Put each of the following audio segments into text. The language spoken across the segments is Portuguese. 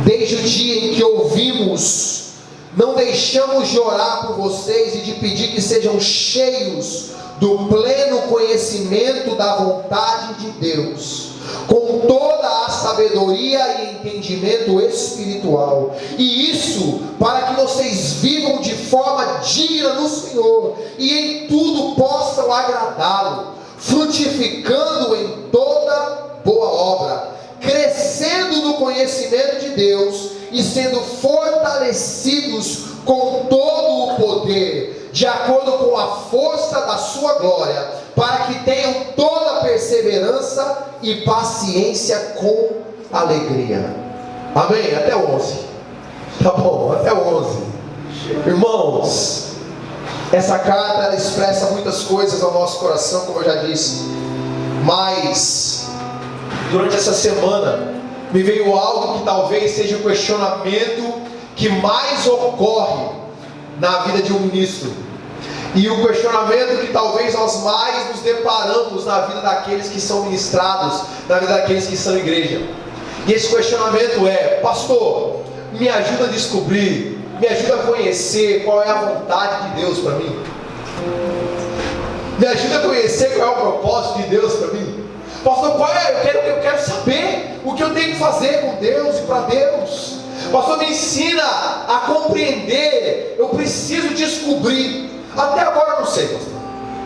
Desde o dia em que ouvimos, não deixamos de orar por vocês e de pedir que sejam cheios do pleno conhecimento da vontade de Deus, com toda a sabedoria e entendimento espiritual, e isso para que vocês vivam de forma digna no Senhor, e em tudo possam agradá-lo, frutificando em toda boa obra, crescendo no conhecimento de Deus, e sendo fortalecidos com todo o poder, de acordo com a força da sua glória, para que tenham toda perseverança e paciência com alegria. Amém? Até 11. Tá bom, até 11. Irmãos, essa carta ela expressa muitas coisas ao nosso coração, como eu já disse. Mas durante essa semana me veio algo que talvez seja o questionamento que mais ocorre na vida de um ministro, e o questionamento que talvez nós mais nos deparamos na vida daqueles que são ministrados, na vida daqueles que são igreja. E esse questionamento é: pastor, me ajuda a descobrir, me ajuda a conhecer qual é a vontade de Deus para mim, me ajuda a conhecer qual é o propósito de Deus para mim. Pastor, eu quero saber o que eu tenho que fazer com Deus e para Deus. Pastor, me ensina a compreender, eu preciso descobrir. Até agora eu não sei, pastor.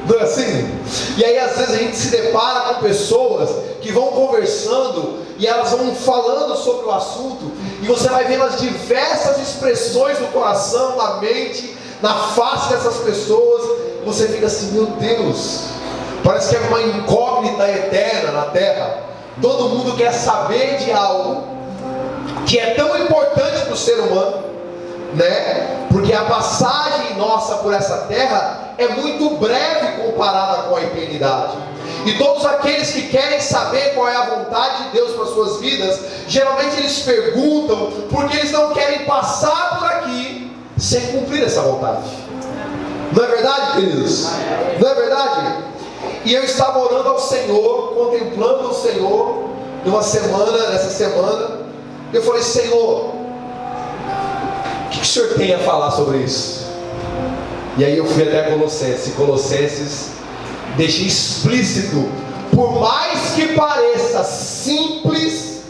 Não é assim? E aí às vezes a gente se depara com pessoas que vão conversando e elas vão falando sobre o assunto, e você vai vendo as diversas expressões do coração, na mente, na face dessas pessoas, e você fica assim: meu Deus, parece que é uma incógnita eterna na terra. Todo mundo quer saber de algo que é tão importante para o ser humano, né? Porque a passagem nossa por essa terra é muito breve comparada com a eternidade. E todos aqueles que querem saber qual é a vontade de Deus para suas vidas, geralmente eles perguntam porque eles não querem passar por aqui sem cumprir essa vontade. Não é verdade, queridos? Não é verdade? E eu estava orando ao Senhor, contemplando o Senhor nessa semana. Eu falei: Senhor, o que o Senhor tem a falar sobre isso? E aí eu fui até Colossenses, deixei explícito: por mais que pareça simples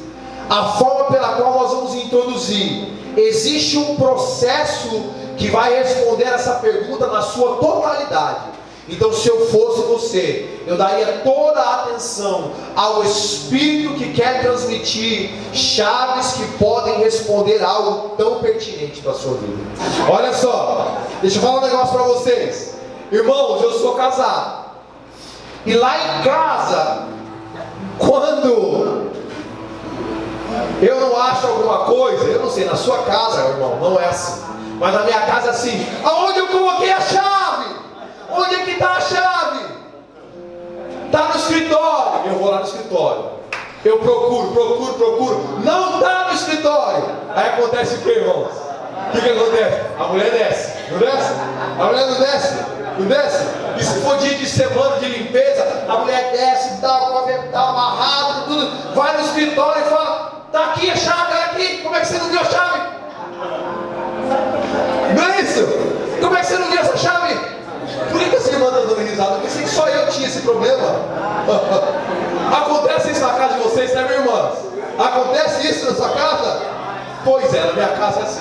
a forma pela qual nós vamos introduzir, existe um processo que vai responder essa pergunta na sua totalidade. Então, se eu fosse você, eu daria toda a atenção ao Espírito que quer transmitir chaves que podem responder algo tão pertinente para a sua vida. Olha só, deixa eu falar um negócio para vocês. Irmãos, eu sou casado, e lá em casa, quando eu não acho alguma coisa, eu não sei, na sua casa, irmão, não é assim, mas na minha casa é assim: aonde eu coloquei a chave? Onde é que está a chave? Está no escritório. Eu vou lá no escritório, eu procuro, não está no escritório. Aí acontece o que, irmãos? O que acontece? A mulher desce, não desce? A mulher não desce? Não desce? E se for dia de semana de limpeza, a mulher desce, dá o avental amarrado, tudo, vai no escritório e fala: está aqui a chave, olha aqui, como é que você não viu a chave? Não é isso? Como é que você não viu essa chave? Por que essa irmã está dando risada? Eu pensei que só eu tinha esse problema. Acontece isso na casa de vocês, né, minha irmã? Acontece isso na sua casa? Pois é, na minha casa é assim.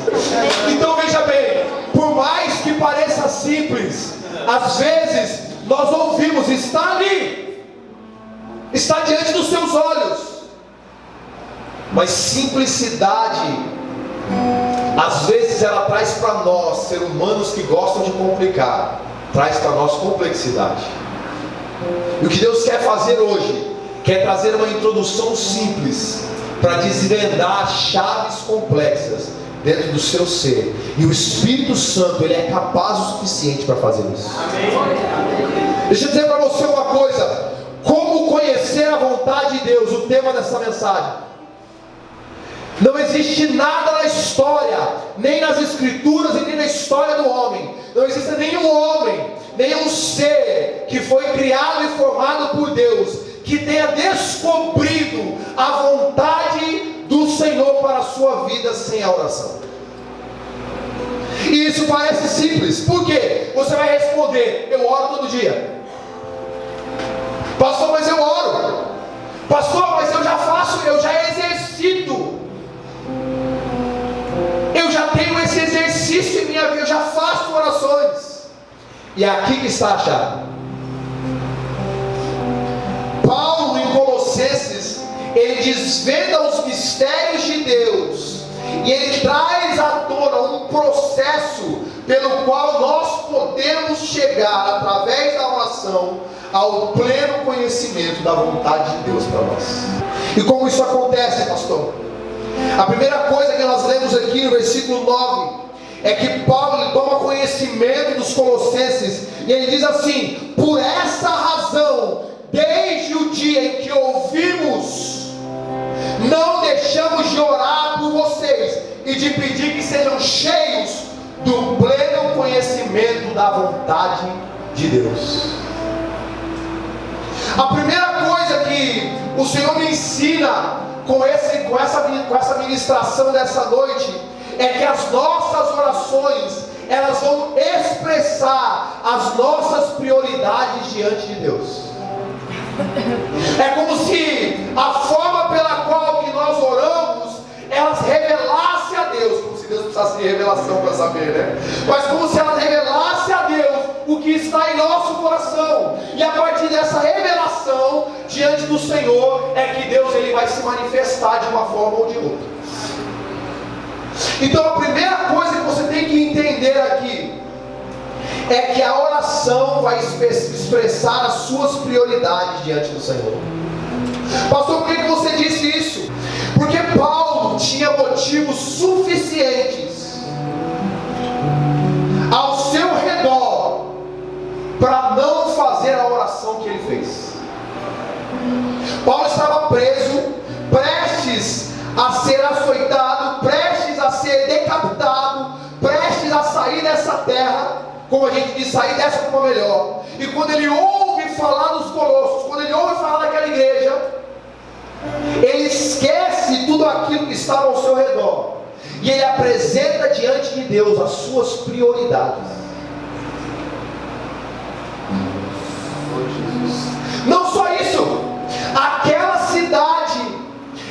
Então veja bem, por mais que pareça simples, às vezes nós ouvimos: está ali, está diante dos seus olhos. Mas simplicidade, às vezes ela traz para nós, seres humanos que gostam de complicar, traz para nós complexidade. E o que Deus quer fazer hoje, quer trazer uma introdução simples para desvendar chaves complexas dentro do seu ser. E o Espírito Santo, ele é capaz o suficiente para fazer isso. Amém. Deixa eu dizer para você uma coisa: como conhecer a vontade de Deus, o tema dessa mensagem. Não existe nada na história, nem nas escrituras e nem na história do homem. Não existe nenhum homem, nenhum ser que foi criado e formado por Deus, que tenha descobrido a vontade do Senhor para a sua vida sem a oração. E isso parece simples. Por quê? Você vai responder: eu oro todo dia. Pastor, mas eu oro. Pastor, mas eu já faço, eu já exercito. Eu já tenho esse exercício em minha vida, eu já faço orações. E é aqui que está a chave. Paulo, em Colossenses, ele desvenda os mistérios de Deus, e ele traz à tona um processo pelo qual nós podemos chegar, através da oração, ao pleno conhecimento da vontade de Deus para nós. E como isso acontece, pastor? A primeira coisa que nós lemos aqui no versículo 9 é que Paulo ele toma conhecimento dos colossenses, e ele diz assim: por essa razão, desde o dia em que ouvimos, não deixamos de orar por vocês e de pedir que sejam cheios do pleno conhecimento da vontade de Deus. A primeira coisa que o Senhor me ensina com essa ministração dessa noite é que as nossas orações, elas vão expressar as nossas prioridades diante de Deus. É como se a forma pela qual que nós oramos, elas revelassem a Deus, como se Deus precisasse de revelação para saber, né? Mas como se elas revelassem a Deus o que está em nosso coração, e a partir dessa revelação diante do Senhor, é que Deus ele vai se manifestar de uma forma ou de outra. Então a primeira coisa que você tem que entender aqui é que a oração vai expressar as suas prioridades diante do Senhor. Pastor, por que você disse isso? Porque Paulo tinha motivos suficientes ao seu redor para não fazer a oração que ele fez. Paulo estava preso, prestes a ser açoitado, prestes a ser decapitado, prestes a sair dessa terra, como a gente diz, sair dessa como melhor. E quando ele ouve falar dos Colossos, quando ele ouve falar daquela igreja, ele esquece tudo aquilo que estava ao seu redor, e ele apresenta diante de Deus as suas prioridades. Não só isso, aquela cidade,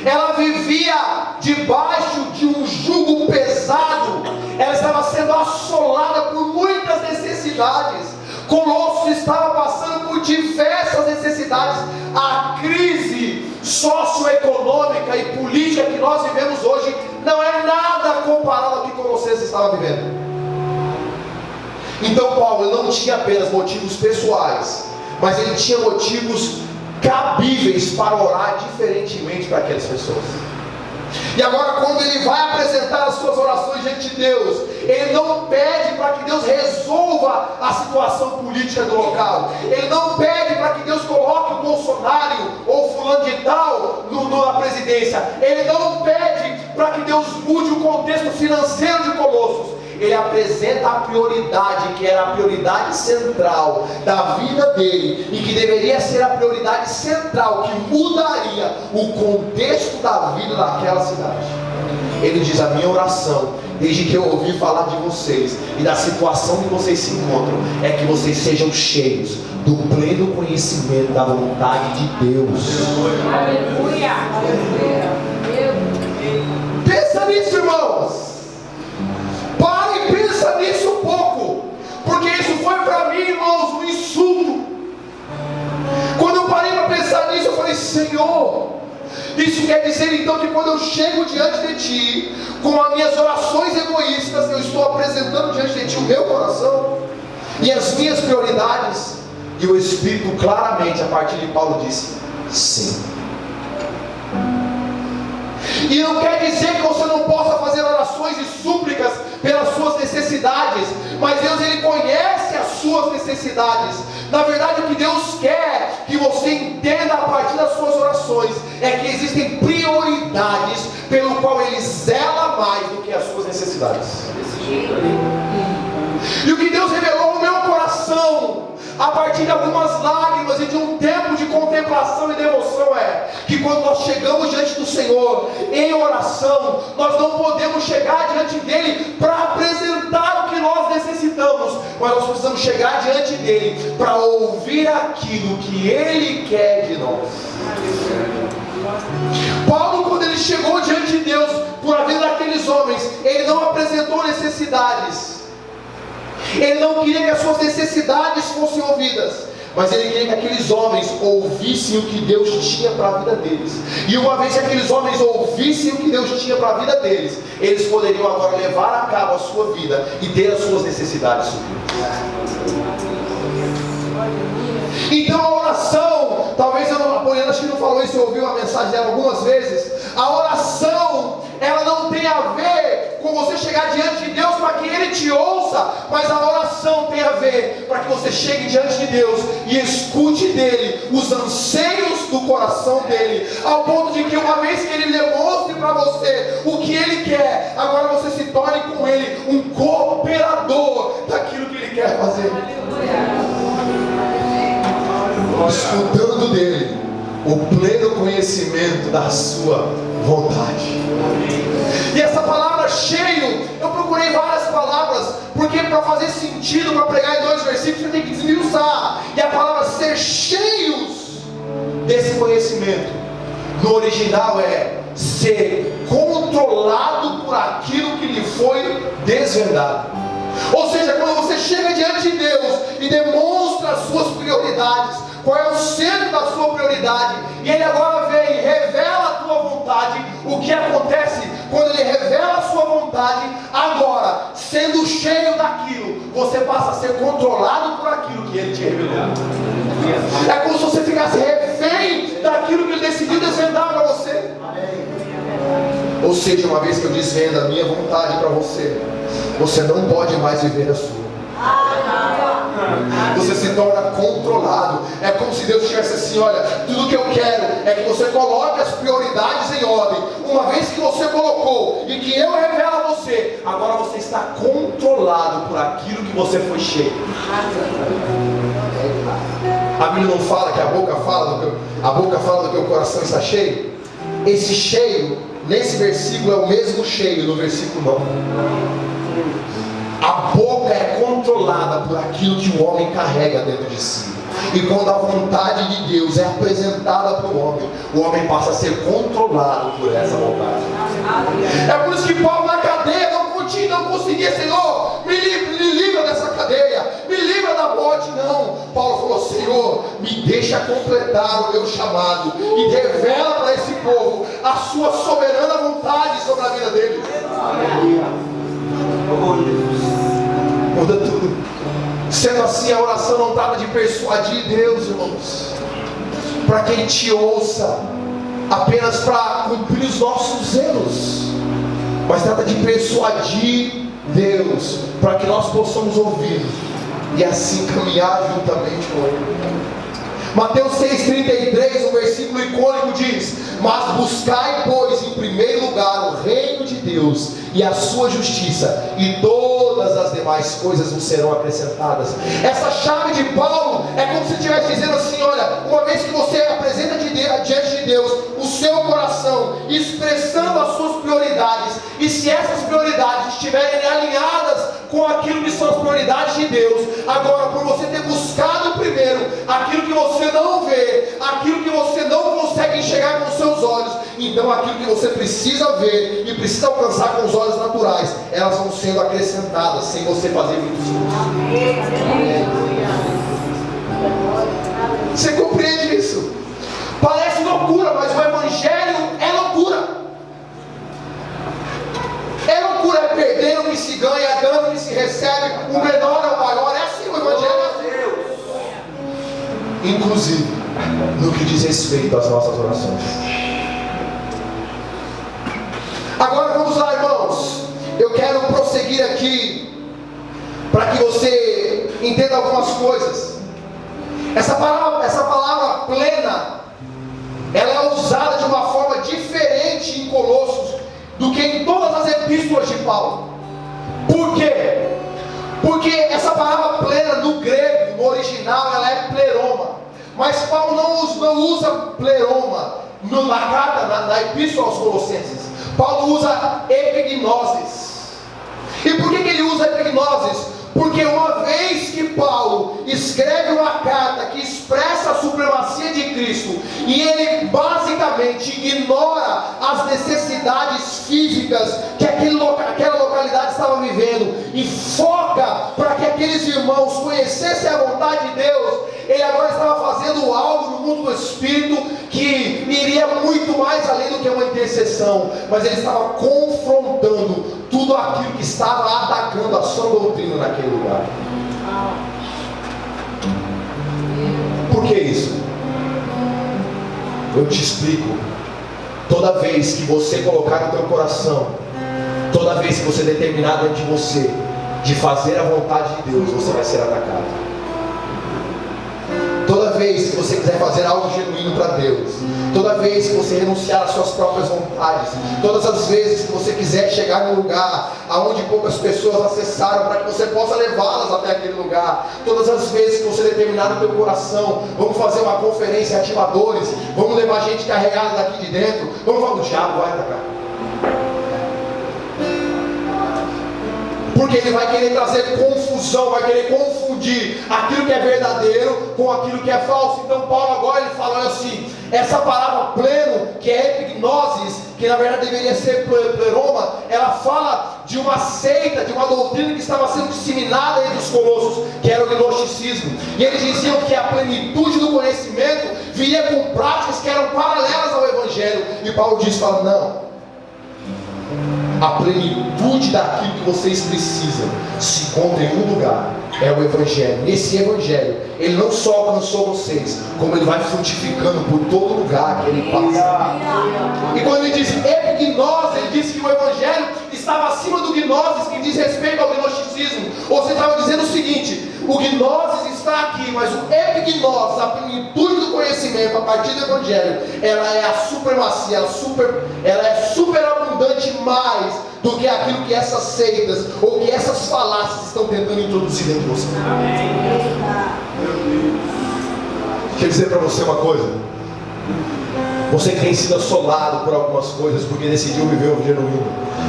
ela vivia debaixo de um jugo pesado, ela estava sendo assolada por muitas necessidades. Colossos estava passando por diversas necessidades. A crise socioeconômica e política que nós vivemos hoje não é nada comparado ao que Colossenses estava vivendo. Então Paulo não tinha apenas motivos pessoais, mas ele tinha motivos cabíveis para orar diferentemente para aquelas pessoas. E agora, quando ele vai apresentar as suas orações diante de Deus, ele não pede para que Deus resolva a situação política do local, ele não pede para que Deus coloque o Bolsonaro ou fulano de tal na presidência, ele não pede para que Deus mude o contexto financeiro de Colossos. Ele apresenta a prioridade, que era a prioridade central da vida dele, e que deveria ser a prioridade central, que mudaria o contexto da vida daquela cidade. Ele diz: a minha oração, desde que eu ouvi falar de vocês e da situação que vocês se encontram, é que vocês sejam cheios do pleno conhecimento da vontade de Deus. Aleluia! Pensa nisso, irmãos. Pare e pensa nisso um pouco, porque isso foi para mim, irmãos, um insulto. Quando eu parei para pensar nisso, eu falei: Senhor, isso quer dizer então que quando eu chego diante de Ti, com as minhas orações egoístas, eu estou apresentando diante de Ti o meu coração e as minhas prioridades? E o Espírito claramente, a partir de Paulo, disse: sim. E não quer dizer que você não possa fazer orações e súplicas pelas suas necessidades, mas Deus ele conhece as suas necessidades. Na verdade, o que Deus quer que você entenda a partir das suas orações é que existem prioridades pelo qual Ele zela mais do que as suas necessidades. E o que Deus revelou no meu coração, a partir de algumas lágrimas e de um tempo de contemplação contemplação e devoção é que quando nós chegamos diante do Senhor em oração, nós não podemos chegar diante dele para apresentar o que nós necessitamos, mas nós precisamos chegar diante dele para ouvir aquilo que ele quer de nós. Paulo, quando ele chegou diante de Deus por a vida daqueles homens, ele não apresentou necessidades, ele não queria que as suas necessidades fossem ouvidas, mas ele queria que aqueles homens ouvissem o que Deus tinha para a vida deles. E uma vez que aqueles homens ouvissem o que Deus tinha para a vida deles, eles poderiam agora levar a cabo a sua vida e ter as suas necessidades supridas. Então a oração, talvez a Poliana acho que não falou isso, eu ouvi uma mensagem dela algumas vezes. A oração, ela não tem a ver com você chegar diante de Deus para que Ele te ouça, mas a oração tem a ver para que você chegue diante de Deus e escute dele os anseios do coração dele, ao ponto de que uma vez que Ele demonstre para você o que Ele quer, agora você se torne com Ele um cooperador daquilo que Ele quer fazer. Escutando dele o pleno conhecimento da sua vontade. E essa palavra cheio, eu procurei várias palavras, porque para fazer sentido, para pregar em 2 versículos, você tem que desmiuçar. E a palavra ser cheios desse conhecimento, no original é ser controlado por aquilo que lhe foi desvendado. Ou seja, quando você chega diante de Deus e demonstra as suas prioridades, qual é o centro da sua prioridade, e Ele agora vem e revela a tua vontade, o que acontece quando Ele revela a sua vontade? Agora, sendo cheio daquilo, você passa a ser controlado por aquilo que Ele te revelou. É como se você ficasse refém daquilo que Ele decidiu desvendar para você. Ou seja, uma vez que eu desvendo a minha vontade para você, você não pode mais viver a sua. Você se torna controlado. É como se Deus tivesse assim: olha, tudo que eu quero é que você coloque as prioridades em ordem. Uma vez que você colocou e que eu revelo a você, agora você está controlado por aquilo que você foi cheio. A Bíblia não fala que a boca fala do que o coração está cheio? Esse cheio, nesse versículo, é o mesmo cheio no versículo 9. A boca é controlada por aquilo que o homem carrega dentro de si. E quando a vontade de Deus é apresentada para o homem passa a ser controlado por essa vontade. É por isso que Paulo na cadeia não conseguia: Senhor, me livra dessa cadeia, me livra da morte. Não, Paulo falou: Senhor, me deixa completar o meu chamado e revela para esse povo a sua soberana vontade sobre a vida deles. Muda tudo. Sendo assim, a oração não trata de persuadir Deus, irmãos, para que Ele te ouça apenas para cumprir os nossos zelos, mas trata de persuadir Deus para que nós possamos ouvir e assim caminhar juntamente com Ele. Mateus 6,33, um versículo icônico, diz: mas buscai, pois, em primeiro lugar o reino de Deus e a sua justiça, e todas as demais coisas vos serão acrescentadas. Essa chave de Paulo é como se estivesse dizendo assim: olha, uma vez que você apresenta diante de Deus o seu coração, expressando as suas prioridades, e se essas prioridades estiverem alinhadas com aquilo que são as prioridades de Deus, agora, por você ter buscado primeiro aquilo que você não vê, aquilo que você não consegue enxergar com os seus olhos, então aquilo que você precisa ver e precisa alcançar com os olhos naturais, elas vão sendo acrescentadas sem você fazer muito esforço. Você compreende isso? Parece loucura, mas o Evangelho é loucura. É loucura, é perder o que se ganha, é dando o que se recebe, o menor é o maior. É assim o Evangelho é Deus. Inclusive no que diz respeito às nossas orações. Agora vamos lá, irmãos. Eu quero prosseguir aqui para que você entenda algumas coisas. Essa palavra plena, ela é usada de uma forma diferente em Colossos do que em todas as epístolas de Paulo. Por quê? Porque essa palavra plena no grego, no original, ela é pleroma. Mas Paulo não usa pleroma na carta, na epístola aos Colossenses. Paulo usa epignosis. E por que ele usa epignosis? Porque uma vez que Paulo escreve uma carta que expressa a supremacia de Cristo, e ele basicamente ignora as necessidades físicas que aquela localidade estava vivendo, e foca para que aqueles irmãos conhecessem a vontade de Deus, ele agora estava fazendo algo no mundo do Espírito que iria muito mais além do que uma intercessão, mas ele estava confrontando tudo aquilo que estava atacando a sua doutrina naquele lugar. Por que isso? Eu te explico. Toda vez que você colocar no teu coração, toda vez que você determinar dentro de você de fazer a vontade de Deus, você vai ser atacado. Toda vez que você quiser fazer algo genuíno para Deus, toda vez que você renunciar às suas próprias vontades, todas as vezes que você quiser chegar num lugar aonde poucas pessoas acessaram para que você possa levá-las até aquele lugar, todas as vezes que você determinar no teu coração, vamos fazer uma conferência ativadores, vamos levar gente carregada daqui de dentro, vamos falar, o diabo vai atacar. Porque ele vai querer trazer confusão, vai querer confundir aquilo que é verdadeiro com aquilo que é falso. Então Paulo agora ele fala assim, essa palavra pleno, que é epignosis, que na verdade deveria ser pleroma, ela fala de uma seita, de uma doutrina que estava sendo disseminada entre os colossos, que era o gnosticismo. E eles diziam que a plenitude do conhecimento viria com práticas que eram paralelas ao Evangelho. E Paulo diz, fala, não. A plenitude daquilo que vocês precisam se encontra em um lugar, é o Evangelho. Esse Evangelho, ele não só alcançou vocês, como ele vai frutificando por todo lugar que ele passa. E quando ele diz epignosis, ele diz que o Evangelho estava acima do gnosis, que diz respeito ao gnosticismo. Ou você estava dizendo o seguinte, o gnosis está aqui, mas o epignosis, a plenitude do conhecimento a partir do Evangelho, ela é a supremacia, ela é superabundante mais do que aquilo que essas seitas ou que essas falácias estão tentando introduzir dentro de você. Deixa eu dizer para você uma coisa. Você que tem sido assolado por algumas coisas porque decidiu viver o genuíno,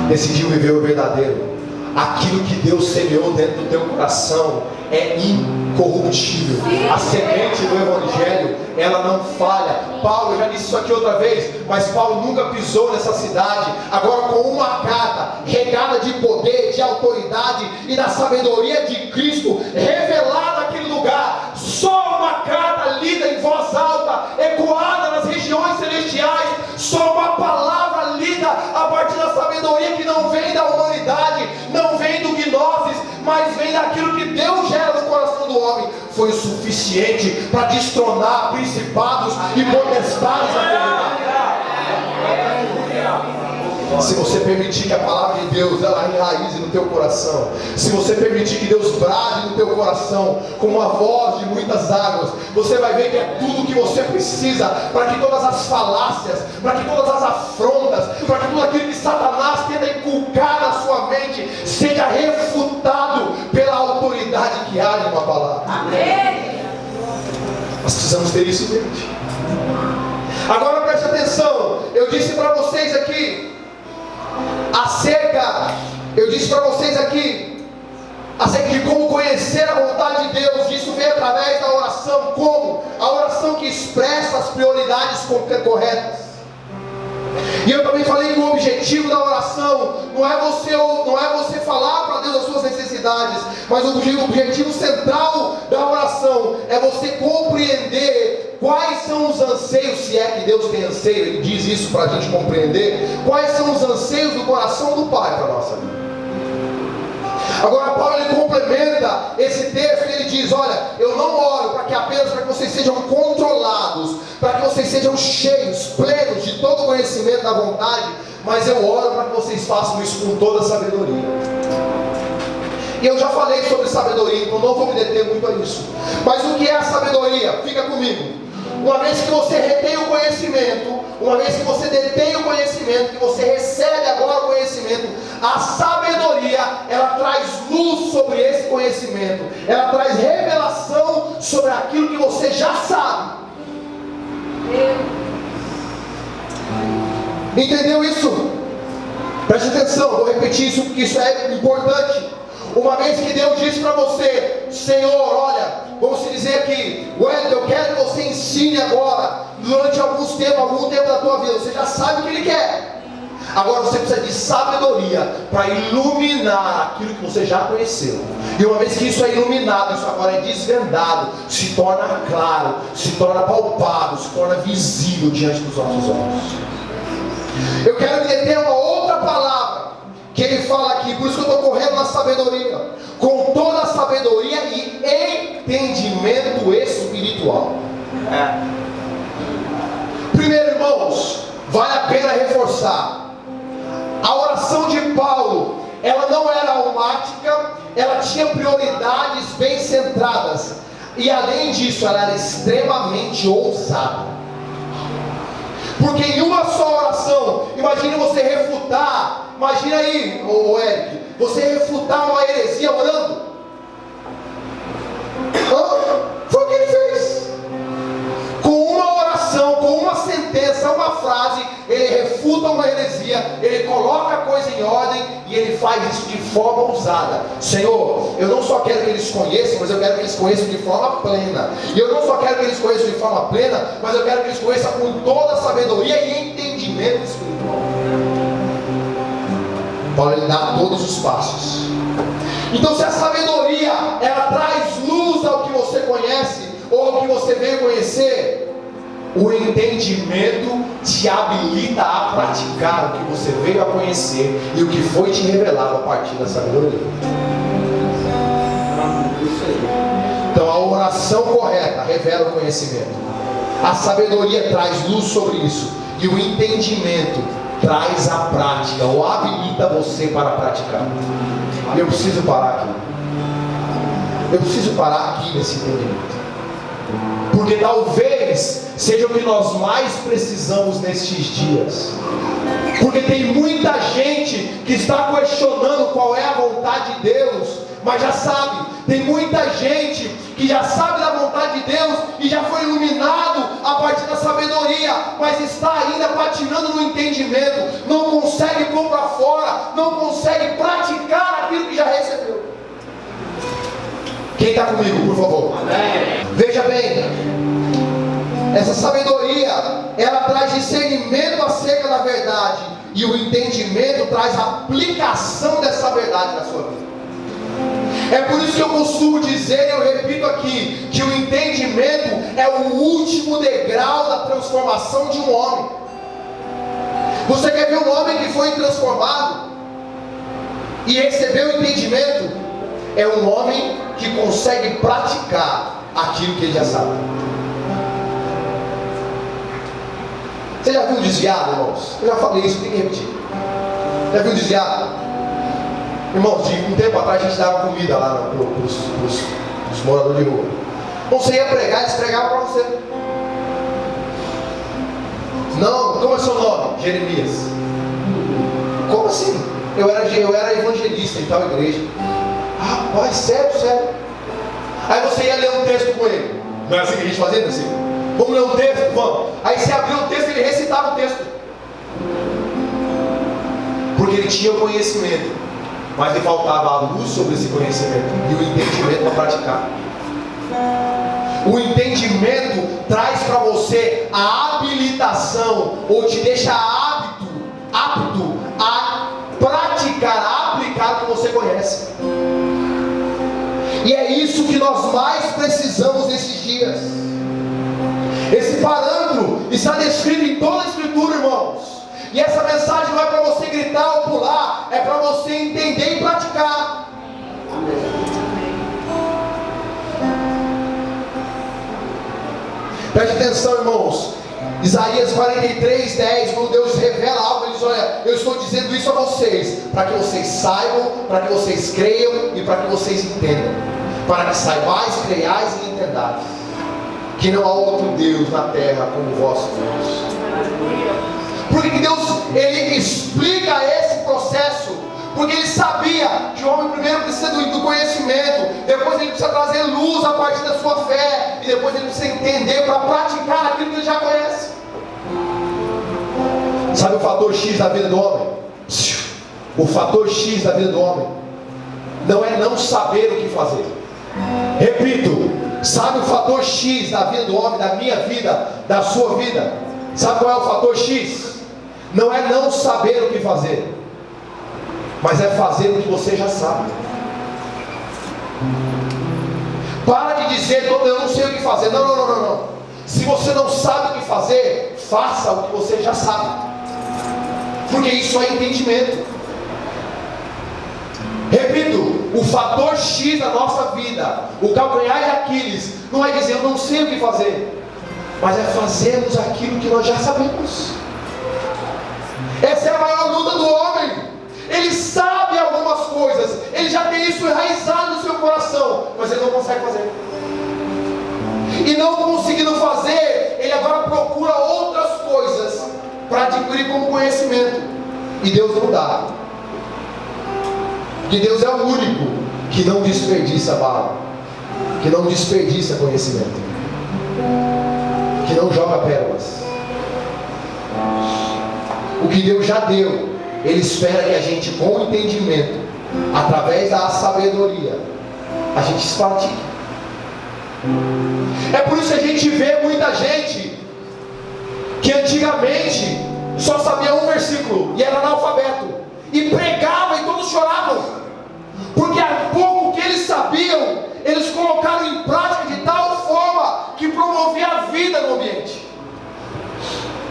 decidiu viver o verdadeiro, aquilo que Deus semeou dentro do teu coração é incorruptível. A semente do Evangelho, ela não falha. Paulo, eu já disse isso aqui outra vez, mas Paulo nunca pisou nessa cidade, agora com uma carta regada de poder, de autoridade e da sabedoria de Cristo revelada naquele lugar. Só uma carta lida em voz alta, ecoada nas regiões celestiais, só uma palavra lida a partir da sabedoria que não vem da humanidade, não vem do gnosis, mas vem daquilo que Deus gera no coração do homem, foi o suficiente para destronar principados e potestades na comunidade. Se você permitir que a palavra de Deus ela enraize no teu coração, se você permitir que Deus brade no teu coração com uma voz de muitas águas, você vai ver que é tudo que você precisa para que todas as falácias, para que todas as afrontas, para que tudo aquilo que Satanás tenta inculcar na sua mente seja refutado pela autoridade que há em uma palavra. Amém. Nós precisamos ter isso em mente. Agora preste atenção, eu disse para vocês aqui acerca de como conhecer a vontade de Deus. Isso vem através da oração. Como? A oração que expressa as prioridades corretas. E eu também falei que o objetivo da oração não é você falar para Deus as suas necessidades, mas o objetivo central da oração é você compreender quais são os anseios, se é que Deus tem anseio, Ele diz isso para a gente compreender, quais são os anseios do coração do Pai para a nossa vida. Agora Paulo ele complementa esse texto e ele diz, olha, eu não oro apenas para que vocês sejam controlados, para que vocês sejam cheios, plenos de todo o conhecimento da vontade, mas eu oro para que vocês façam isso com toda a sabedoria. E eu já falei sobre sabedoria, então não vou me deter muito a isso. Mas o que é a sabedoria? Fica comigo. Uma vez que você retém o conhecimento, uma vez que você detém o conhecimento, que você recebe agora o conhecimento, a sabedoria, ela traz luz sobre esse conhecimento. Ela traz revelação sobre aquilo que você já sabe. Entendeu isso? Preste atenção, vou repetir isso porque isso é importante. Uma vez que Deus disse para você: Senhor, olha, vamos se dizer aqui, Wellington, eu quero que você ensine agora, durante algum tempo da tua vida, você já sabe o que Ele quer. Agora você precisa de sabedoria para iluminar aquilo que você já conheceu. E uma vez que isso é iluminado, isso agora é desvendado, se torna claro, se torna palpável, se torna visível diante dos nossos olhos. Eu quero entender uma outra palavra que ele fala aqui, por isso que eu estou correndo na sabedoria. Com toda a sabedoria e entendimento espiritual. Primeiro, irmãos, vale a pena reforçar. A oração de Paulo, ela não era automática, ela tinha prioridades bem centradas. E além disso, ela era extremamente ousada. Porque em uma só oração, imagine você refutar, imagina aí, Eric, você refutar uma heresia orando. Foi o que ele fez. Com uma oração, com uma sentença, uma frase, ele refuta uma heresia, ele coloca a coisa em ordem e ele faz isso de forma ousada. Senhor, eu não só quero que eles conheçam, mas eu quero que eles conheçam de forma plena. E eu não só quero que eles conheçam de forma plena, mas eu quero que eles conheçam com toda a sabedoria e entendimento espiritual. Paulo, ele dá todos os passos. Então, se a sabedoria ela traz luz ao que você conhece ou ao que você veio conhecer, o entendimento te habilita a praticar o que você veio a conhecer e o que foi te revelado a partir da sabedoria. Então a oração correta revela o conhecimento, a sabedoria traz luz sobre isso, e o entendimento traz a prática, ou habilita você para praticar. Eu preciso parar aqui. Eu preciso parar aqui nesse entendimento, porque talvez seja o que nós mais precisamos nestes dias. Porque tem muita gente que está questionando qual é a vontade de Deus, mas já sabe. Tem muita gente que já sabe da vontade de Deus e já foi iluminado a partir da sabedoria, mas está ainda patinando no entendimento, não consegue pôr para fora, não consegue praticar aquilo que já recebeu. Quem está comigo, por favor? Amém. Veja bem, essa sabedoria, ela traz discernimento acerca da verdade, e o entendimento traz aplicação dessa verdade na sua vida. É por isso que eu costumo dizer, e eu repito aqui, que o entendimento é o último degrau da transformação de um homem. Você quer ver um homem que foi transformado e recebeu o entendimento? É um homem que consegue praticar aquilo que ele já sabe. Você já viu um desviado, irmãos? Eu já falei isso, tem que repetir. Já viu um desviado? Irmãos, de um tempo atrás a gente dava comida lá para os moradores de rua. Então você ia pregar, eles pregavam para você. Não, como é seu nome? Jeremias. Como assim? Eu era evangelista em tal igreja. Rapaz, sério. Aí você ia ler um texto com ele. Não é assim que a gente fazia, assim? Vamos ler um texto? Vamos. Aí você abriu o texto e ele recitava o texto. Porque ele tinha o conhecimento, mas lhe faltava a luz sobre esse conhecimento e o entendimento para praticar. O entendimento traz para você a habilitação, ou te deixa apto a praticar, a aplicar o que você conhece. E é isso que nós mais precisamos nesses dias. Esse parâmetro está descrito em toda a Escritura, irmãos. E essa mensagem não é para você gritar ou pular, é para você entender e praticar. Preste atenção, irmãos. Isaías 43:10, quando Deus revela algo, Ele diz: olha, eu estou dizendo isso a vocês, para que vocês saibam, para que vocês creiam e para que vocês entendam. Para que saibais, creiais e entendais que não há outro Deus na terra como o vosso Deus. Porque Deus, Ele explica esse processo Porque ele sabia que o homem primeiro precisa do conhecimento, depois ele precisa trazer luz a partir da sua fé, e depois ele precisa entender para praticar aquilo que ele já conhece. Sabe o fator X da vida do homem? O fator X da vida do homem não é não saber o que fazer. Repito, sabe o fator X da vida do homem, da minha vida, da sua vida? Sabe qual é o fator X? Não é não saber o que fazer, mas é fazer o que você já sabe. Para de dizer, eu não sei o que fazer. Não. Se você não sabe o que fazer, faça o que você já sabe, porque isso é entendimento. Repito, o fator X da nossa vida, o calcanhar de Aquiles, não é dizer eu não sei o que fazer, mas é fazermos aquilo que nós já sabemos. Essa é a maior luta do homem. Ele sabe algumas coisas, ele já tem isso enraizado no seu coração, mas ele não consegue fazer. E não conseguindo fazer, ele agora procura outras coisas para adquirir como conhecimento, e Deus não dá. Porque Deus é o único que não desperdiça bala, que não desperdiça conhecimento, que não joga pérolas. O que Deus já deu, Ele espera que a gente, com o entendimento, através da sabedoria, a gente se pratique. É por isso que a gente vê muita gente que antigamente só sabia um versículo e era analfabeto, e pregava e todos choravam, porque a pouco que eles sabiam, eles colocaram em prática de tal forma que promovia a vida no ambiente.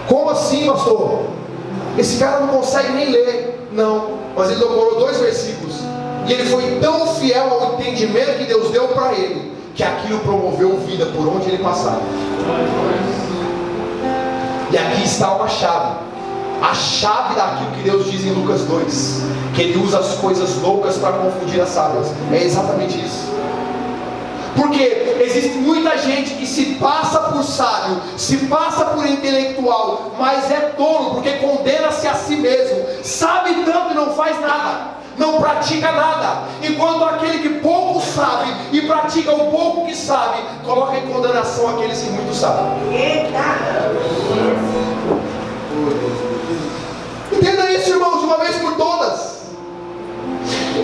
Como assim, pastor? Esse cara não consegue nem ler. Não, mas ele decorou 2 versículos, e ele foi tão fiel ao entendimento que Deus deu para ele, que aquilo promoveu vida por onde ele passava. E aqui está uma chave, a chave daquilo que Deus diz em Lucas 2, que Ele usa as coisas loucas para confundir as sábias. É exatamente isso. Porque existe muita gente que se passa por sábio, se passa por intelectual, mas é tolo, porque condena-se a si mesmo, sabe tanto e não faz nada, não pratica nada, enquanto aquele que pouco sabe e pratica o pouco que sabe, coloca em condenação aqueles que muito sabem. Entenda isso, irmãos, de uma vez por todas.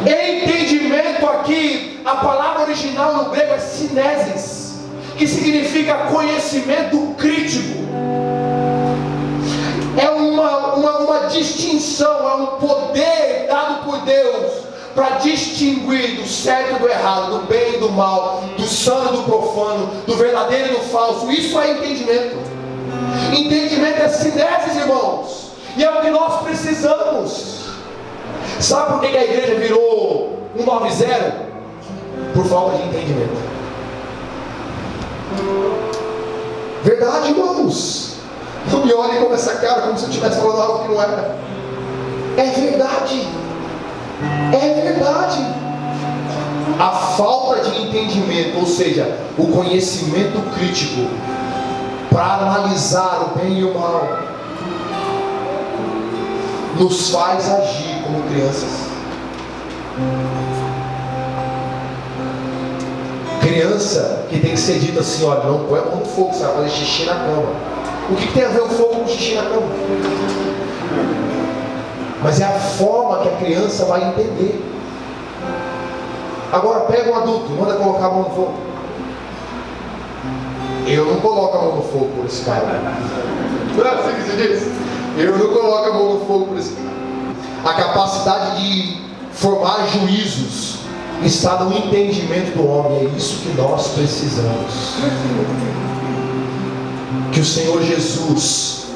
Entendimento aqui, a palavra original no grego é sinesis, que significa conhecimento crítico. É uma distinção, é um poder dado por Deus para distinguir do certo e do errado, do bem e do mal, do sano e do profano, do verdadeiro e do falso. Isso é entendimento. Entendimento é sinesis, irmãos, e é o que nós precisamos. Sabe por que a igreja virou 190? Por falta de entendimento. Verdade, irmãos. Não me olhem com essa cara como se eu estivesse falando algo que não era. É verdade. É verdade. A falta de entendimento, ou seja, o conhecimento crítico para analisar o bem e o mal, nos faz agir como crianças. Criança que tem que ser dita assim: olha, não põe a mão no fogo, você vai fazer xixi na cama. O que tem a ver o fogo com xixi na cama? Mas é a forma que a criança vai entender. Agora pega um adulto, manda colocar a mão no fogo. Eu não coloco a mão no fogo por esse cara. Eu não coloco a mão no fogo por esse cara. A capacidade de formar juízos está no entendimento do homem. É isso que nós precisamos. Que o Senhor Jesus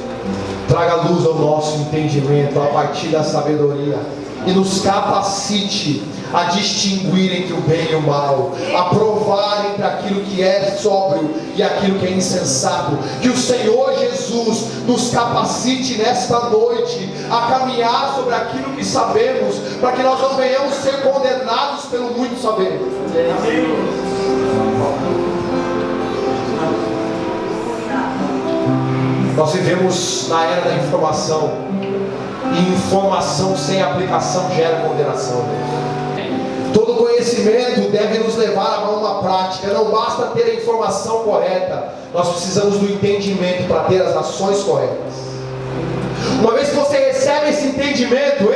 traga luz ao nosso entendimento a partir da sabedoria e nos capacite a distinguir entre o bem e o mal, a provar entre aquilo que é sóbrio e aquilo que é insensato. Que o Senhor Jesus nos capacite nesta noite a caminhar sobre aquilo que sabemos, para que nós não venhamos ser condenados pelo muito saber. Nós vivemos na era da informação, E informação sem aplicação gera condenação. Todo conhecimento deve nos levar a uma prática. Não basta ter a informação correta, nós precisamos do entendimento para ter as ações corretas. Uma vez que você recebe esse entendimento,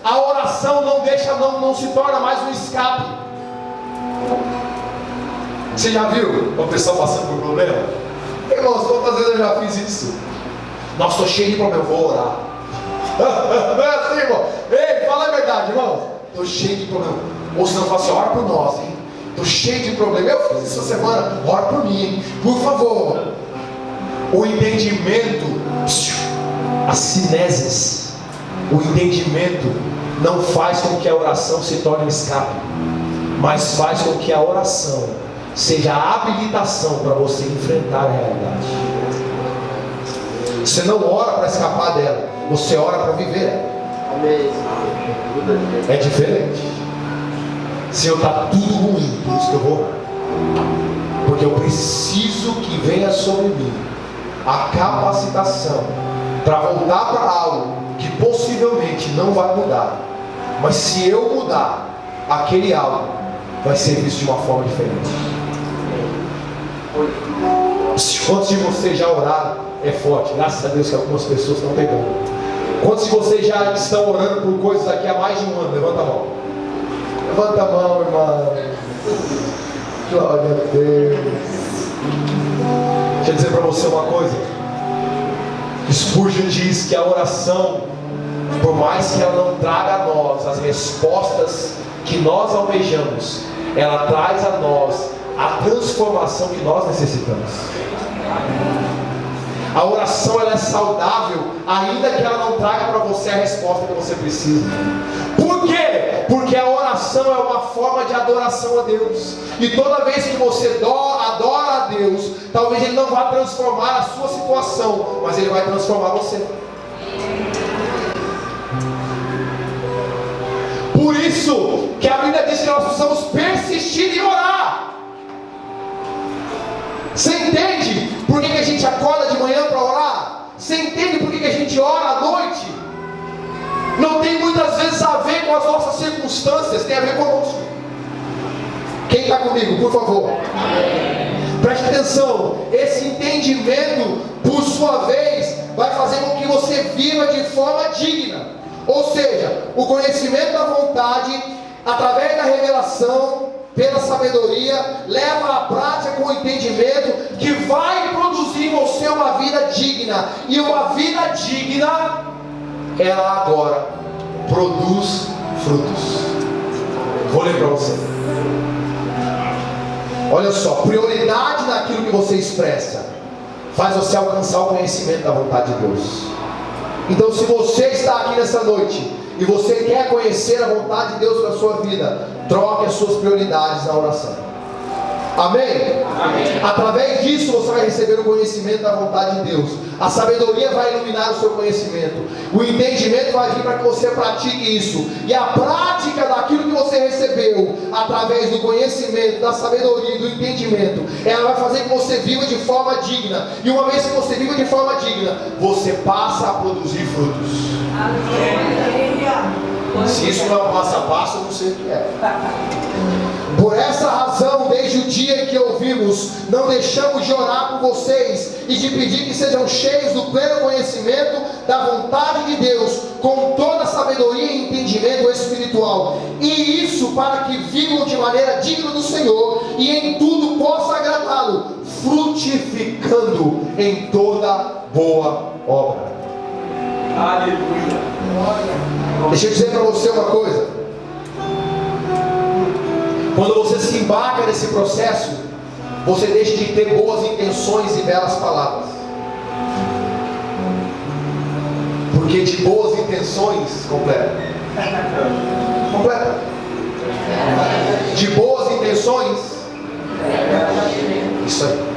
a oração não se torna mais um escape. Você já viu uma pessoa passando por problema? Irmãos, quantas vezes eu já fiz isso? Nossa, estou cheio de problema, vou orar. Não é assim, irmão? Ei, fala a verdade, irmão. Estou cheio de problema. Ou senão fala assim, ora por nós, hein? Estou cheio de problema. Eu fiz isso essa semana, ora por mim, hein? Por favor. O entendimento, as cineses, o entendimento não faz com que a oração se torne um escape, mas faz com que a oração seja a habilitação para você enfrentar a realidade. Você não ora para escapar dela, você ora para viver ela. É diferente. Senhor, está tudo ruim, por isso que eu vou orar, porque eu preciso que venha sobre mim a capacitação para voltar para algo que possivelmente não vai mudar, mas se eu mudar, aquele algo vai ser visto de uma forma diferente. Quantos de vocês já oraram? É forte, graças a Deus que algumas pessoas estão pegando. Quantos de vocês já estão orando por coisas aqui há mais de um ano? Levanta a mão. Levanta a mão, irmão. Glória a Deus. Deixa eu dizer para você uma coisa. Spurgeon diz que a oração, por mais que ela não traga a nós as respostas que nós almejamos, ela traz a nós a transformação que nós necessitamos. A oração ela é saudável, ainda que ela não traga para você a resposta que você precisa. Por quê? Porque a oração é uma forma de adoração a Deus. E toda vez que você adora a Deus, talvez Ele não vá transformar a sua situação, mas Ele vai transformar você. Por isso que a Bíblia diz que nós precisamos persistir em orar. Você entende por que a gente acorda de manhã para orar? Você entende por que a gente ora à noite? Não tem muitas vezes a ver com as nossas circunstâncias, tem a ver conosco. Quem está comigo, por favor? Preste atenção, esse entendimento, por sua vez, vai fazer com que você viva de forma digna. Ou seja, o conhecimento da vontade, através da revelação, pela sabedoria, leva à prática com o entendimento, que vai produzir em você uma vida digna. E uma vida digna, ela agora produz frutos. Vou ler para você. Olha só, prioridade naquilo que você expressa faz você alcançar o conhecimento da vontade de Deus. Então, se você está aqui nessa noite e você quer conhecer a vontade de Deus para a sua vida, troque as suas prioridades na oração. Amém? Amém? Através disso você vai receber o conhecimento da vontade de Deus. A sabedoria vai iluminar o seu conhecimento. O entendimento vai vir para que você pratique isso. E a prática daquilo que você recebeu, através do conhecimento, da sabedoria e do entendimento, ela vai fazer que você viva de forma digna. E uma vez que você viva de forma digna, você passa a produzir frutos. Se isso não é um passo a passo, eu não sei o que é. Por essa razão, desde o dia em que ouvimos, não deixamos de orar por vocês e de pedir que sejam cheios do pleno conhecimento da vontade de Deus, com toda a sabedoria e entendimento espiritual, e isso para que vivam de maneira digna do Senhor e em tudo possa agradá-lo, frutificando em toda boa obra. Aleluia. Deixa eu dizer para você uma coisa. Quando você se embarca nesse processo, você deixa de ter boas intenções e belas palavras. Porque de boas intenções, completa. De boas intenções, isso aí.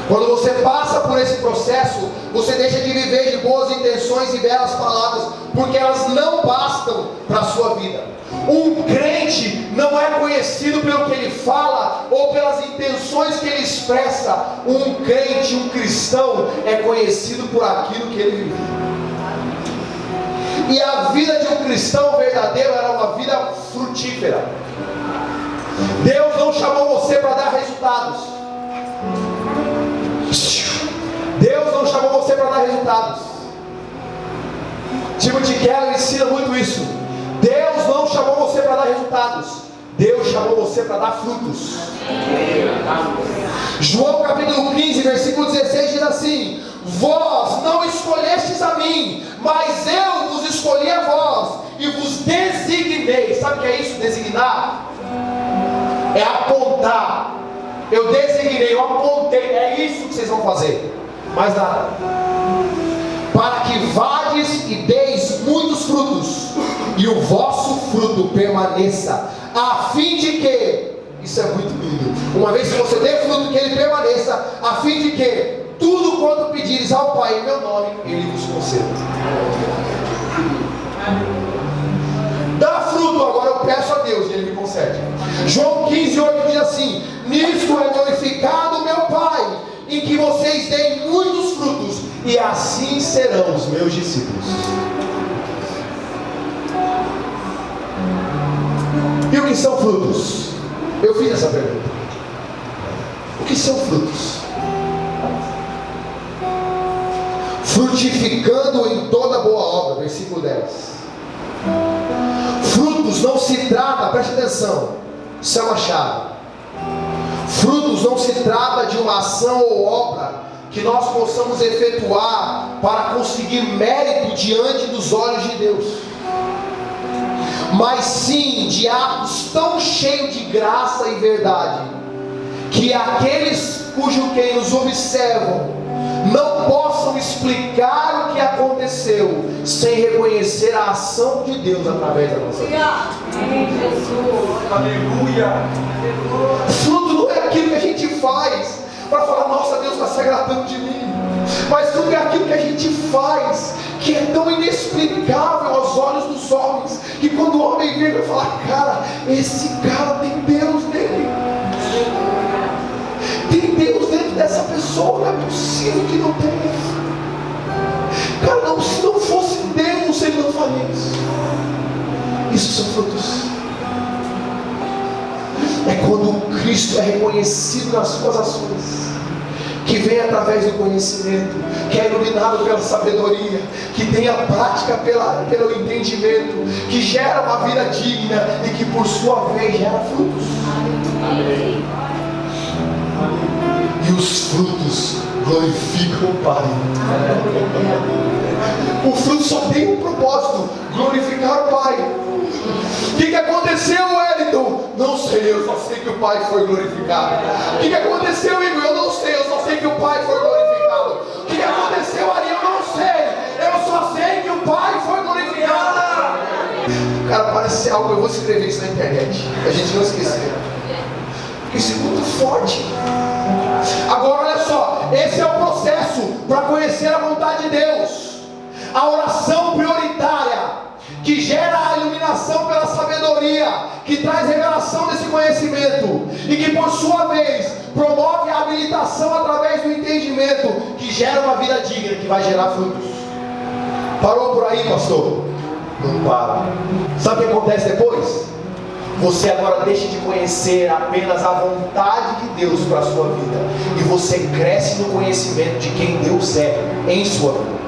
Quando você passa por esse processo, você deixa de viver de boas intenções e belas palavras, porque elas não bastam para a sua vida. Um crente não é conhecido pelo que ele fala ou pelas intenções que ele expressa. Um crente, um cristão, é conhecido por aquilo que ele vive. E a vida de um cristão verdadeiro era uma vida frutífera. Deus não chamou você para dar resultados. Deus não chamou você para dar resultados. Timothy Keller ensina muito isso. Deus não chamou você para dar resultados. Deus chamou você para dar frutos. João capítulo 15, versículo 16 diz assim: vós não escolhestes a mim, mas eu vos escolhi a vós e vos designei. Sabe o que é isso? Designar é apontar. Eu designei, eu apontei. É isso que vocês vão fazer. Mais nada. Para que vades e deis muitos frutos, e o vosso fruto permaneça, a fim de que, isso é muito lindo, uma vez que você dê fruto, que ele permaneça, a fim de que tudo quanto pedires ao Pai em meu nome, ele vos conceda. Dá fruto, agora eu peço a Deus e ele me concede. João 15:8 diz assim: nisto é glorificado o meu Pai, em que vocês deem muitos frutos, e assim serão os meus discípulos. E o que são frutos? Eu fiz essa pergunta. O que são frutos? Frutificando em toda boa obra, versículo 10. Frutos não se trata, preste atenção, isso é uma chave. Frutos não se trata de uma ação ou obra que nós possamos efetuar para conseguir mérito diante dos olhos de Deus, mas sim de atos tão cheios de graça e verdade, que aqueles quem nos observam não possam explicar o que aconteceu sem reconhecer a ação de Deus através da nossa vida. Aleluia! Fruto não é aquilo que a gente faz para falar: nossa, Deus está se agradando de mim. Mas tudo é aquilo que a gente faz, que é tão inexplicável aos olhos dos homens, que quando o homem vê, vai falar: cara, esse cara tem Deus nele. Tem Deus dentro dessa pessoa, não é possível que não tenha. Cara, não, se não fosse Deus, ele não faria isso. Isso são frutos. É quando Cristo é reconhecido nas suas ações, que vem através do conhecimento, que é iluminado pela sabedoria, que tem a prática pelo entendimento, que gera uma vida digna e que por sua vez gera frutos. Amém. E os frutos glorificam o Pai. O fruto só tem um propósito: glorificar o Pai. O que aconteceu, Wellington? Não sei, eu só sei que o Pai foi glorificado. O que aconteceu, Igor? Eu não sei, eu só sei que o Pai foi glorificado. O que aconteceu, Ari? Eu não sei, eu só sei que o Pai foi glorificado. Cara, parece ser algo, eu vou escrever isso na internet, a gente não esquecer. Isso é muito forte. Agora olha só, esse é o processo para conhecer a vontade de Deus. A oração prioritária, que gera a iluminação pela sabedoria, que traz revelação desse conhecimento, e que por sua vez promove a habilitação através do entendimento, que gera uma vida digna, que vai gerar frutos. Parou por aí, pastor? Não para. Sabe o que acontece depois? Você agora deixa de conhecer apenas a vontade de Deus para a sua vida, e você cresce no conhecimento de quem Deus é em sua vida.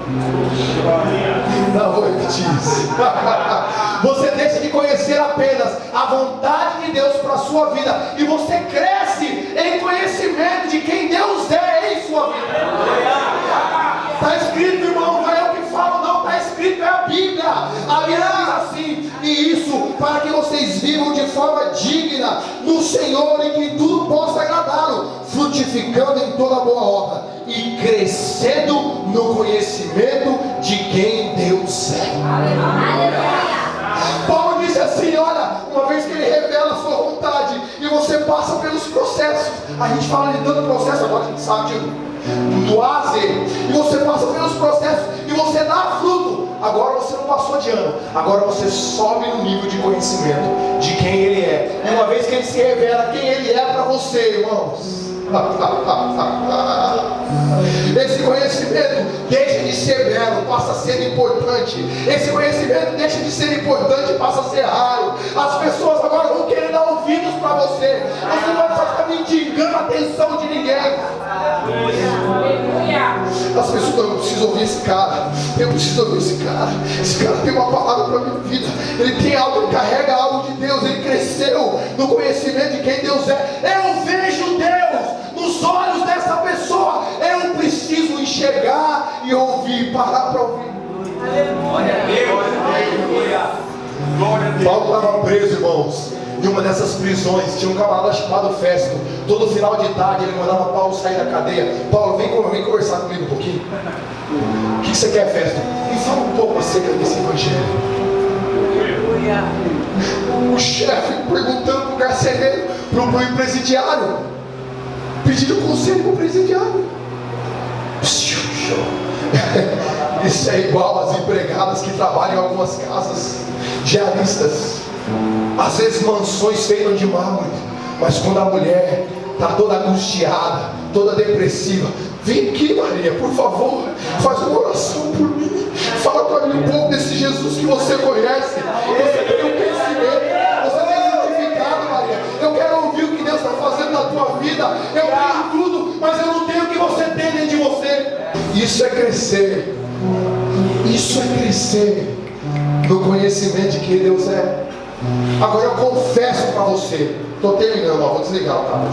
Não vou repetir isso. Você deixa de conhecer apenas a vontade de Deus para a sua vida, e você cresce em conhecimento de quem Deus é em sua vida. Está escrito, irmão, não é eu que falo, não, está escrito, é a Bíblia. A Bíblia diz assim: e isso para que vocês vivam de forma digna no Senhor, e que tudo possa agradá-lo, frutificando em toda boa obra e crescendo no conhecimento de quem Deus é. Paulo disse assim: olha, uma vez que ele revela a sua vontade e você passa pelos processos, a gente fala de tanto processo, agora a gente sabe do A a Z, e você passa pelos processos e você dá fruto. Agora você não passou de ano, agora você sobe no nível de conhecimento de quem Ele é. E uma vez que Ele se revela quem Ele é para você, irmãos, Esse conhecimento deixa de ser belo, passa a ser importante. Esse conhecimento deixa de ser importante e passa a ser raro. As pessoas agora vão querer dar ouvidos para você. Você não vai ficar mendigando a atenção de ninguém. As pessoas, eu preciso ouvir esse cara. Eu preciso ouvir esse cara. Esse cara tem uma palavra para a minha vida. Ele tem algo, ele carrega algo de Deus. Ele cresceu no conhecimento de quem Deus é. Eu vejo Deus nos olhos dessa pessoa. Eu preciso enxergar e ouvir, parar para ouvir. Aleluia. Paulo estava preso, irmãos. Em uma dessas prisões tinha um camarada chamado Festo. Todo final de tarde ele mandava Paulo sair da cadeia. Paulo, vem conversar comigo um pouquinho. O que você quer, Festo? Me fala um pouco acerca desse evangelho. O chefe perguntando para o carcereiro, para o presidiário, pedindo conselho para o presidiário. Isso é igual às empregadas que trabalham em algumas casas diaristas. Às vezes mansões feitas de mármore, mas quando a mulher está toda angustiada, toda depressiva, vem aqui, Maria, por favor, faz uma oração por mim. Fala para mim um pouco desse Jesus que você conhece. Você tem um conhecimento, você tem identificado, Maria. Eu quero ouvir o que Deus está fazendo na tua vida. Eu tenho tudo, mas eu não tenho o que você tem dentro de você. Isso é crescer. Isso é crescer no conhecimento de quem Deus é. Agora eu confesso para você, estou terminando, vou desligar o cabo,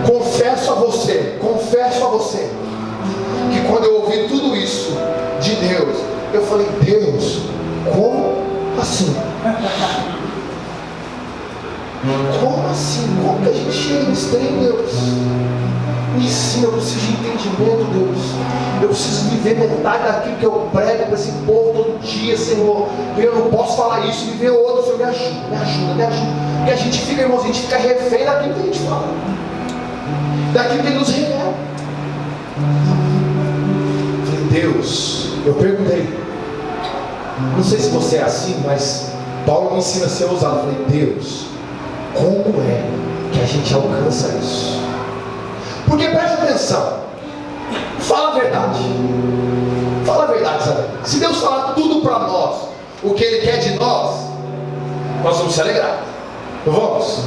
confesso a você, que quando eu ouvi tudo isso de Deus, eu falei, Deus, como assim? Como assim? Como que a gente chega nesse trem, Deus? Me ensina, eu preciso de entendimento, Deus. Eu preciso viver metade daquilo que eu prego para esse povo todo dia, Senhor. Eu não posso falar isso e viver outro, Senhor. Me ajuda. Porque a gente fica, irmãos, a gente fica refém daquilo que a gente fala, daquilo que Ele nos revela. Falei, Deus, eu perguntei, não sei se você é assim, mas Paulo me ensina a ser ousado. Eu falei, Deus, como é que a gente alcança isso? Porque preste atenção, fala a verdade, sabe? Se Deus falar tudo para nós, o que Ele quer de nós vamos se alegrar, não vamos?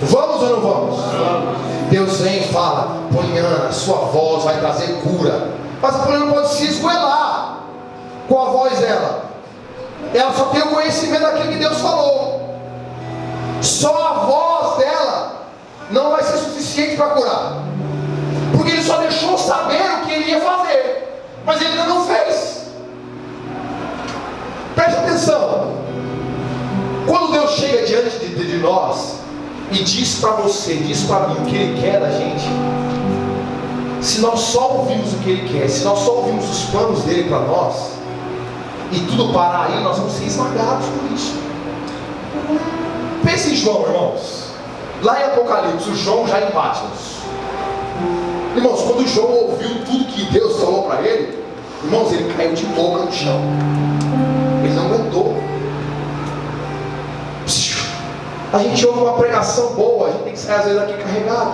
Vamos ou não vamos? Deus vem e fala, Poliana, sua voz vai trazer cura, mas a Poliana pode se esgoelar com a voz dela, ela só tem o conhecimento daquilo que Deus falou, só a voz dela não vai ser suficiente para curar, porque Ele só deixou saber o que Ele ia fazer, mas Ele ainda não fez. Preste atenção, quando Deus chega diante de nós e diz para você, diz para mim o que Ele quer da gente, se nós só ouvimos o que Ele quer, se nós só ouvimos os planos dEle para nós, e tudo parar aí, nós vamos ser esmagados por isso. Pense em João, irmãos. Lá em Apocalipse, o João já em Patmos. Irmãos, quando João ouviu tudo que Deus falou para ele, irmãos, ele caiu de boca no chão. Ele não aguentou. A gente ouve uma pregação boa, a gente tem que sair às vezes aqui carregado.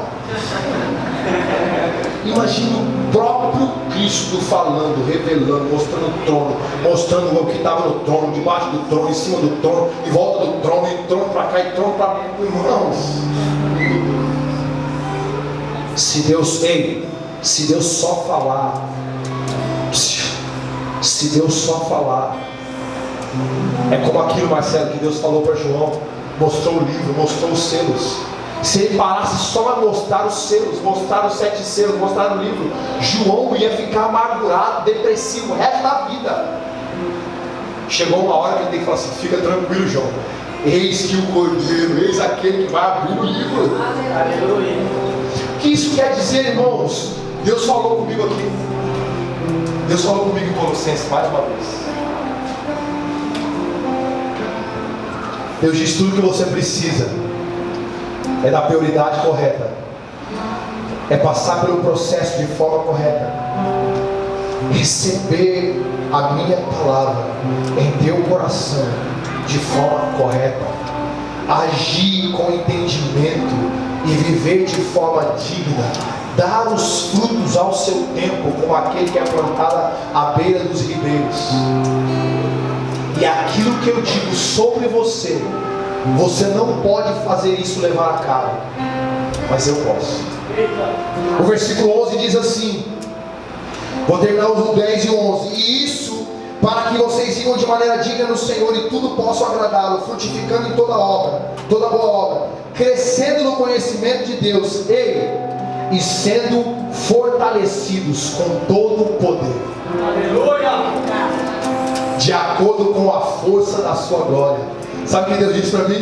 Imagina o próprio Cristo falando, revelando, mostrando o trono, mostrando o que estava no trono, debaixo do trono, em cima do trono, em volta do trono, e trono para cá e trono para lá. Irmãos, se Deus só falar, é como aquilo, Marcelo, que Deus falou para João, mostrou o livro, mostrou os selos. Se ele parasse só a mostrar os selos, mostrar os 7 selos, mostrar o livro, João ia ficar amargurado, depressivo o resto da vida. Chegou uma hora que ele tem que falar assim, fica tranquilo, João, eis que o Cordeiro, eis aquele que vai abrir o livro. Aleluia. O que isso quer dizer, irmãos? Deus falou comigo aqui, Deus falou comigo em Colossenses mais uma vez. Deus diz, tudo que você precisa é da prioridade correta, é passar pelo processo de forma correta, receber a minha palavra em teu coração de forma correta, agir com entendimento e viver de forma digna, dar os frutos ao seu tempo, como aquele que é plantado à beira dos ribeiros. E aquilo que eu digo sobre você, você não pode fazer isso levar a cabo, mas eu posso. O versículo 11 diz assim, vou terminar o 10 e 11: e isso para que vocês sigam de maneira digna no Senhor e tudo possam agradá-lo, frutificando em toda obra, toda boa obra, crescendo no conhecimento de Deus e sendo fortalecidos com todo o poder. Aleluia! De acordo com a força da sua glória. Sabe o que Deus disse para mim?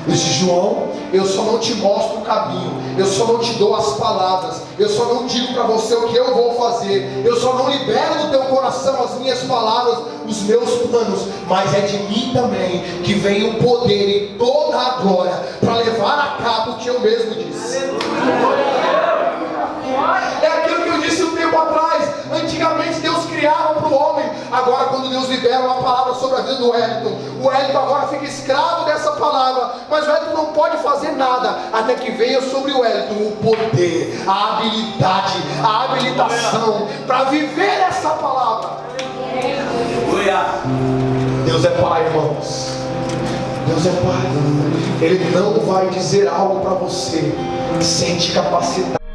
Ele disse: João, eu só não te mostro o caminho, eu só não te dou as palavras, eu só não digo para você o que eu vou fazer, eu só não libero do teu coração as minhas palavras, os meus planos, mas é de mim também que vem o poder e toda a glória para levar a cabo o que eu mesmo disse. É aquilo que eu disse um tempo atrás. Antigamente Deus criava para o homem. Agora, quando Deus libera uma palavra sobre a vida do Wellington, o Wellington agora fica escravo dessa palavra. Mas o Wellington não pode fazer nada até que venha sobre o Wellington o poder, a habilidade, a habilitação para viver essa palavra. Deus é Pai, irmãos. Deus é Pai. Ele não vai dizer algo para você sem te capacitar.